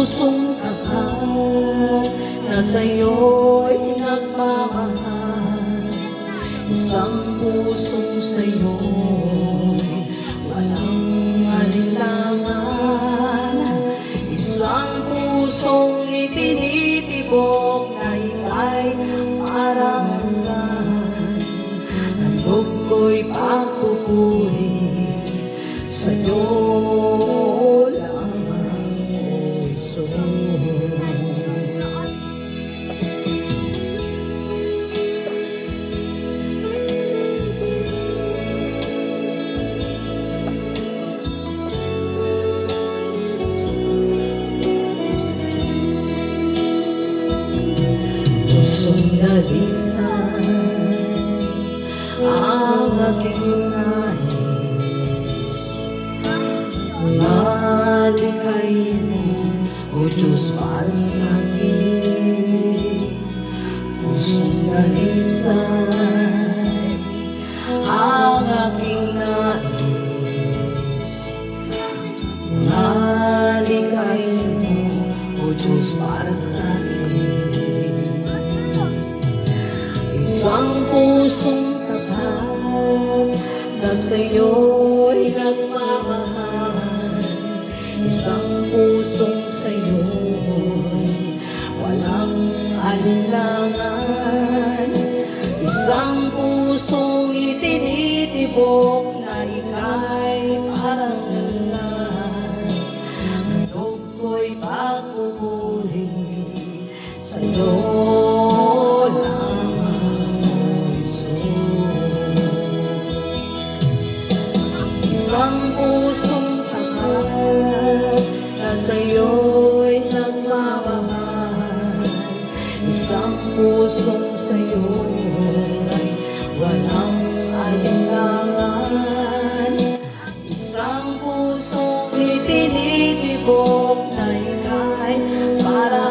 pusong tapat na sa'yo'y nagmamahal. Isang pusong sa'yo'y walang alinlangan. Isang pusong itinitibok na ika'y parang hanggan. Ang loob ko'y pagpupuri sa'yo lamang, O Isus. Pusong nalisan ang aking nais, malikayin mo, O Diyos, para sa'kin. Pusong nalisan ang aking nais, malikayin mo, O Diyos, para sa'kin. Isang pusong tapat na sa'yo'y nagmamahal. Isang pusong sa'yo'y walang alinlangan. Isang pusong itinitibok na ika'y parang lalan. Ang loob ko'y pagpupuri sa'yo lamang, O Isus. Isang pusong tapat na sa'yo'y nagmamahal. Isang pusong sa'yo'y walang alinlangan. Isang pusong itinitibok na ika'y para